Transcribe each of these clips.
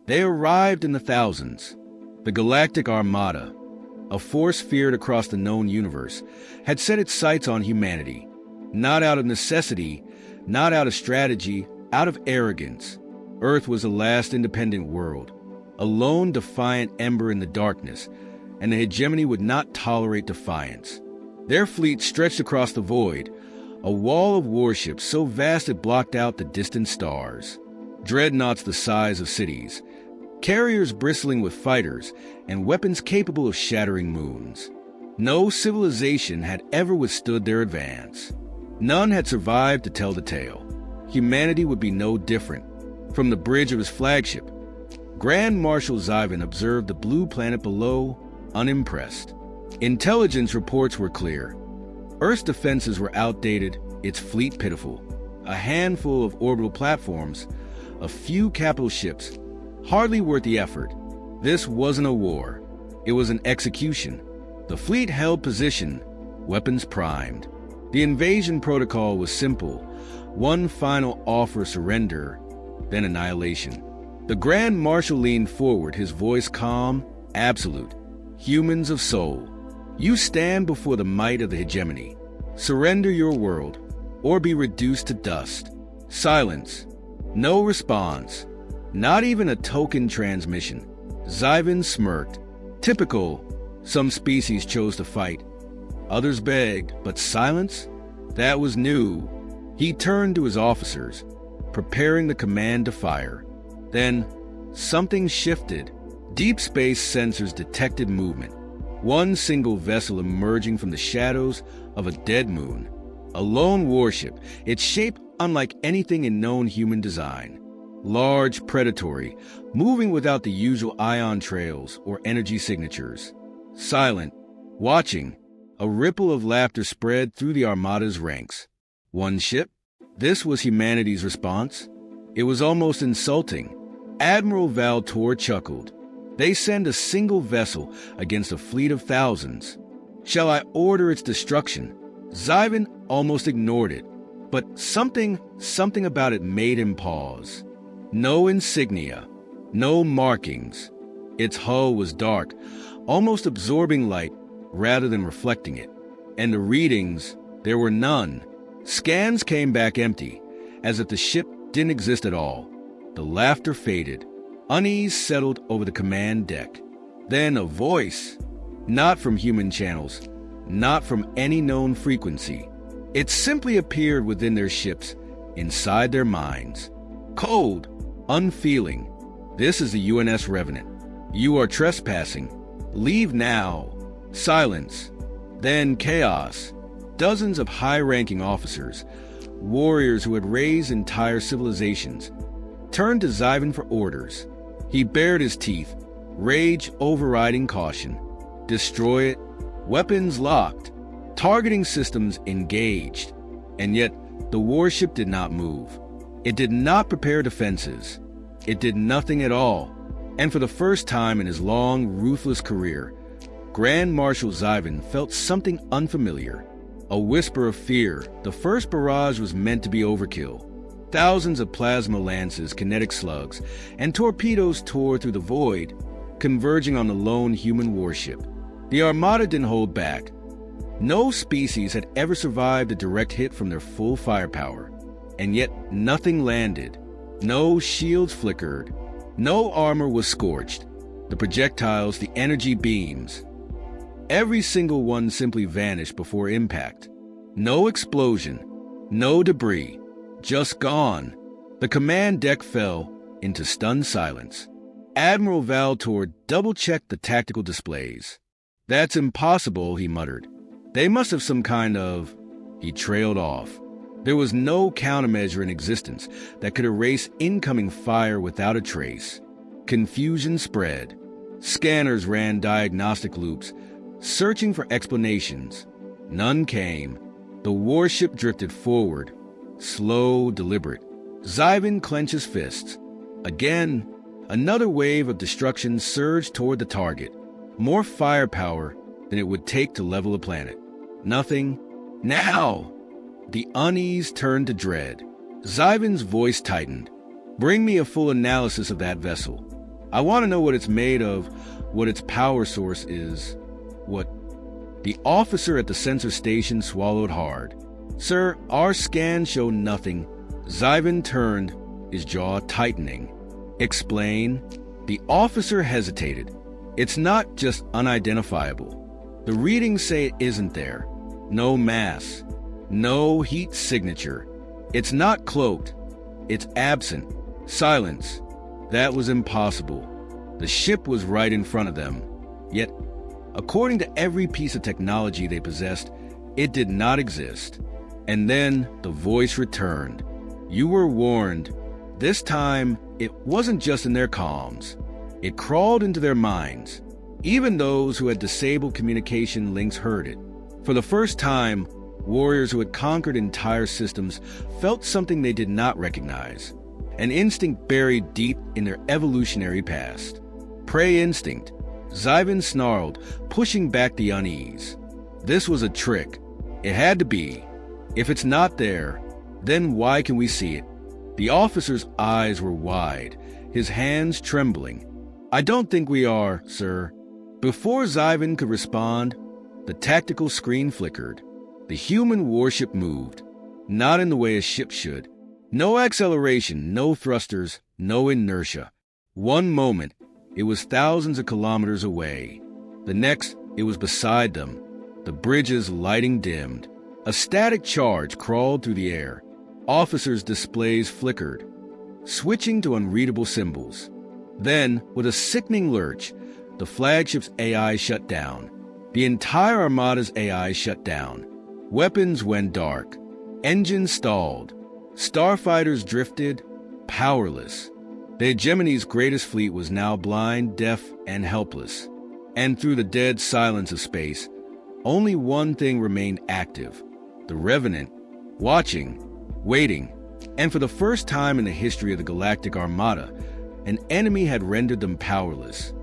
They arrived in the thousands. The Galactic Armada, a force feared across the known universe, had set its sights on humanity, not out of necessity, not out of strategy, out of arrogance. Earth was the last independent world, a lone defiant ember in the darkness, and the hegemony would not tolerate defiance. Their fleet stretched across the void, a wall of warships so vast it blocked out the distant stars. Dreadnoughts the size of cities, carriers bristling with fighters, and weapons capable of shattering moons. No civilization had ever withstood their advance. None had survived to tell the tale. Humanity would be no different. From the bridge of his flagship, Grand Marshal Zyvan observed the blue planet below, unimpressed. Intelligence reports were clear. Earth's defenses were outdated, its fleet pitiful. A handful of orbital platforms, a few capital ships, hardly worth the effort. This wasn't a war. It was an execution. The fleet held position, weapons primed. The invasion protocol was simple. One final offer of surrender, then annihilation. The Grand Marshal leaned forward, his voice calm, absolute. Humans of soul, you stand before the might of the hegemony. Surrender your world, or be reduced to dust. Silence. No response. Not even a token transmission. Zyvan smirked. Typical. Some species chose to fight. Others begged, but silence? That was new. He turned to his officers, preparing the command to fire. Then, something shifted. Deep space sensors detected movement. One single vessel emerging from the shadows of a dead moon. A lone warship, its shape unlike anything in known human design. Large, predatory, moving without the usual ion trails or energy signatures. Silent, watching. A ripple of laughter spread through the Armada's ranks. One ship? This was humanity's response. It was almost insulting. Admiral Valtor chuckled. They send a single vessel against a fleet of thousands. Shall I order its destruction? Zyvan almost ignored it, but something about it made him pause. No insignia, no markings. Its hull was dark, almost absorbing light rather than reflecting it. And the readings, there were none. Scans came back empty, as if the ship didn't exist at all. The laughter faded. Unease settled over the command deck. Then a voice, not from human channels, not from any known frequency. It simply appeared within their ships, inside their minds. Cold, unfeeling. This is the UNS Revenant. You are trespassing. Leave now. Silence. Then chaos. Dozens of high-ranking officers, warriors who had raised entire civilizations, turned to Zyvan for orders. He bared his teeth, rage overriding caution. Destroy it. Weapons locked. Targeting systems engaged. And yet, the warship did not move. It did not prepare defenses. It did nothing at all. And for the first time in his long, ruthless career, Grand Marshal Zyvan felt something unfamiliar. A whisper of fear. The first barrage was meant to be overkill. Thousands of plasma lances, kinetic slugs, and torpedoes tore through the void, converging on the lone human warship. The Armada didn't hold back. No species had ever survived a direct hit from their full firepower. And yet nothing landed. No shields flickered. No armor was scorched. The projectiles, the energy beams. Every single one simply vanished before impact. No explosion. No debris. Just gone. The command deck fell into stunned silence. Admiral Valtor double-checked the tactical displays. That's impossible, he muttered. They must have some kind of... He trailed off. There was no countermeasure in existence that could erase incoming fire without a trace. Confusion spread. Scanners ran diagnostic loops, searching for explanations. None came. The warship drifted forward. Slow, deliberate. Zyvan clenched his fists. Again, another wave of destruction surged toward the target. More firepower than it would take to level a planet. Nothing. Now! The unease turned to dread. Zyvan's voice tightened. Bring me a full analysis of that vessel. I want to know what it's made of, what its power source is, what... The officer at the sensor station swallowed hard. Sir, our scans show nothing. Zyvan turned, his jaw tightening. Explain. The officer hesitated. It's not just unidentifiable. The readings say it isn't there. No mass. No heat signature. It's not cloaked. It's absent. Silence. That was impossible. The ship was right in front of them. Yet, according to every piece of technology they possessed, it did not exist. And then the voice returned. You were warned. This time, it wasn't just in their comms. It crawled into their minds. Even those who had disabled communication links heard it. For the first time, warriors who had conquered entire systems felt something they did not recognize. An instinct buried deep in their evolutionary past. Prey instinct. Zyvan snarled, pushing back the unease. This was a trick. It had to be. If it's not there, then why can we see it? The officer's eyes were wide, his hands trembling. I don't think we are, sir. Before Zyvan could respond, the tactical screen flickered. The human warship moved, not in the way a ship should. No acceleration, no thrusters, no inertia. One moment, it was thousands of kilometers away. The next, it was beside them. The bridge's lighting dimmed. A static charge crawled through the air. Officers' displays flickered, switching to unreadable symbols. Then, with a sickening lurch, the flagship's AI shut down. The entire Armada's AI shut down. Weapons went dark. Engines stalled. Starfighters drifted, powerless. The hegemony's greatest fleet was now blind, deaf, and helpless. And through the dead silence of space, only one thing remained active. The Revenant, watching, waiting. And for the first time in the history of the Galactic Armada, an enemy had rendered them powerless.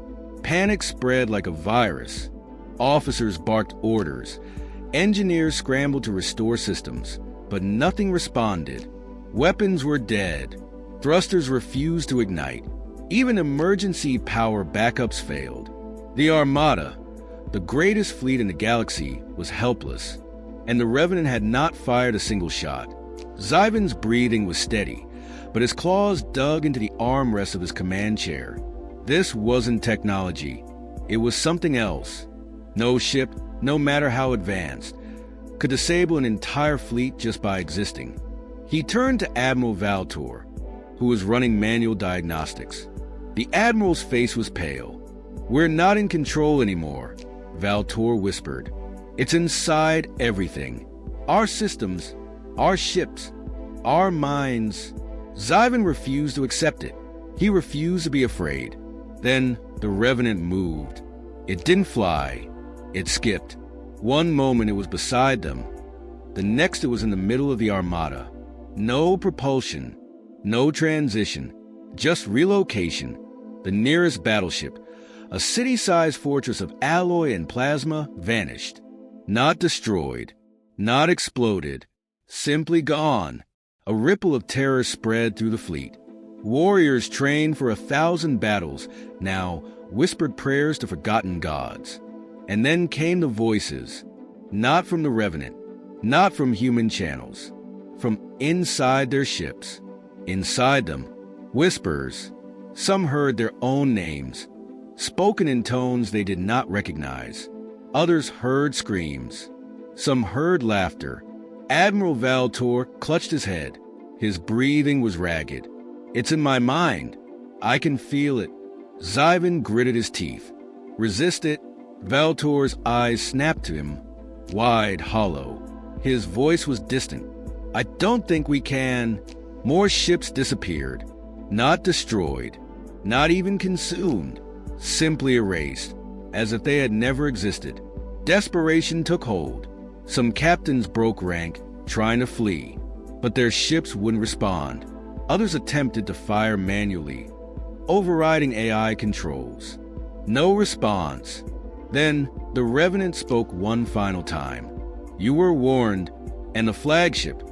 Panic spread like a virus. Officers barked orders. Engineers scrambled to restore systems, but nothing responded. Weapons were dead. Thrusters refused to ignite. Even emergency power backups failed. The Armada, the greatest fleet in the galaxy, was helpless, and the Revenant had not fired a single shot. Zyvan's breathing was steady, but his claws dug into the armrest of his command chair. This wasn't technology. It was something else. No ship, no matter how advanced, could disable an entire fleet just by existing. He turned to Admiral Valtor, who was running manual diagnostics. The Admiral's face was pale. We're not in control anymore, Valtor whispered. It's inside everything. Our systems, our ships, our minds. Zyvan refused to accept it. He refused to be afraid. Then the Revenant moved. It didn't fly. It skipped. One moment it was beside them. The next it was in the middle of the Armada. No propulsion, no transition, just relocation. The nearest battleship, a city-sized fortress of alloy and plasma, vanished. Not destroyed, not exploded, simply gone. A ripple of terror spread through the fleet. Warriors trained for 1,000 battles now whispered prayers to forgotten gods. And then came the voices, not from the Revenant, not from human channels, from inside their ships. Inside them, whispers. Some heard their own names, spoken in tones they did not recognize. Others heard screams. Some heard laughter. Admiral Valtor clutched his head. His breathing was ragged. It's in my mind. I can feel it. Zyvan gritted his teeth. Resist it. Valtor's eyes snapped to him, wide, hollow. His voice was distant. I don't think we can. More ships disappeared. Not destroyed. Not even consumed. Simply erased, as if they had never existed. Desperation took hold. Some captains broke rank, trying to flee, but their ships wouldn't respond. Others attempted to fire manually, overriding AI controls. No response. Then the Revenant spoke one final time. You were warned, and the flagship,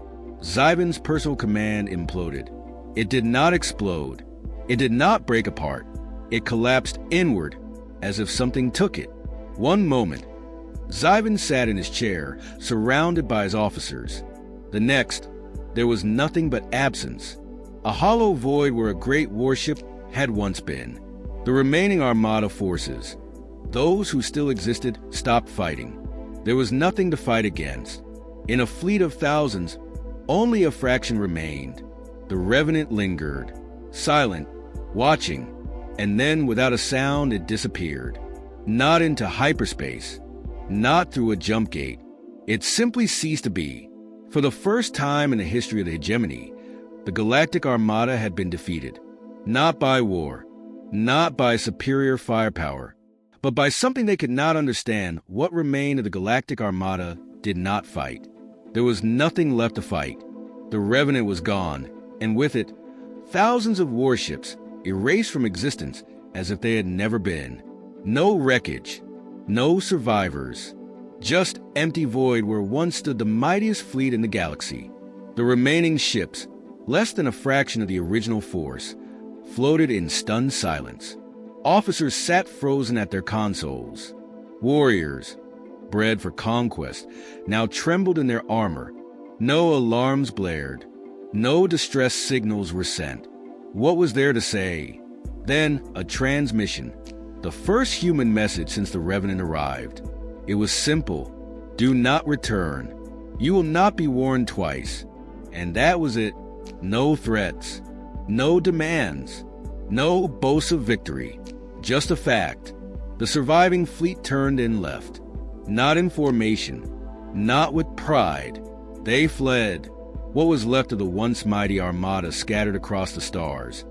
Zyvan's personal command, imploded. It did not explode. It did not break apart. It collapsed inward, as if something took it. One moment, Zyvan sat in his chair, surrounded by his officers. The next, there was nothing but absence. A hollow void where a great warship had once been. The remaining Armada forces, those who still existed, stopped fighting. There was nothing to fight against. In a fleet of thousands, only a fraction remained. The Revenant lingered, silent, watching, and then without a sound it disappeared. Not into hyperspace, not through a jump gate. It simply ceased to be. For the first time in the history of the hegemony, the Galactic Armada had been defeated. Not by war, not by superior firepower, but by something they could not understand. What remained of the Galactic Armada did not fight. There was nothing left to fight. The Revenant was gone, and with it, thousands of warships erased from existence as if they had never been. No wreckage, no survivors, just empty void where once stood the mightiest fleet in the galaxy. The remaining ships, less than a fraction of the original force, floated in stunned silence. Officers sat frozen at their consoles. Warriors, bred for conquest, now trembled in their armor. No alarms blared. No distress signals were sent. What was there to say? Then, a transmission. The first human message since the Revenant arrived. It was simple. Do not return. You will not be warned twice. And that was it. No threats. No demands. No boasts of victory. Just a fact. The surviving fleet turned and left. Not in formation. Not with pride. They fled. What was left of the once mighty Armada scattered across the stars.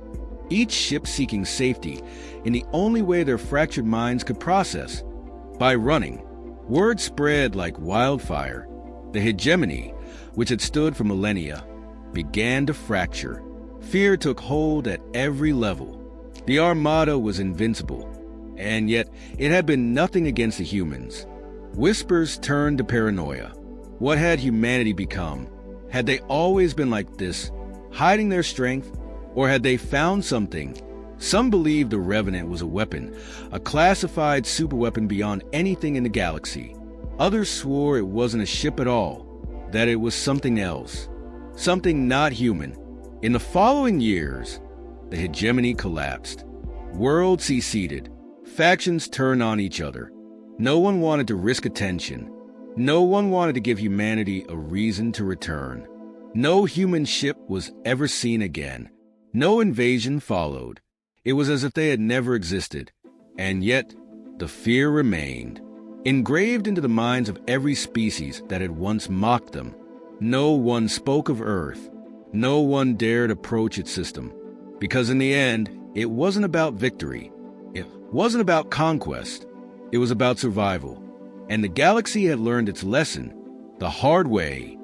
Each ship seeking safety in the only way their fractured minds could process. By running. Word spread like wildfire. The hegemony, which had stood for millennia, began to fracture. Fear took hold at every level. The Armada was invincible, and yet it had been nothing against the humans. Whispers turned to paranoia. What had humanity become? Had they always been like this, hiding their strength, or had they found something? Some believed the Revenant was a weapon, a classified superweapon beyond anything in the galaxy. Others swore it wasn't a ship at all, that it was something else, something not human. In the following years, the hegemony collapsed. Worlds seceded. Factions turned on each other. No one wanted to risk attention. No one wanted to give humanity a reason to return. No human ship was ever seen again. No invasion followed. It was as if they had never existed. And yet, the fear remained, engraved into the minds of every species that had once mocked them. No one spoke of Earth. No one dared approach its system. Because in the end, it wasn't about victory. It wasn't about conquest. It was about survival. And the galaxy had learned its lesson the hard way.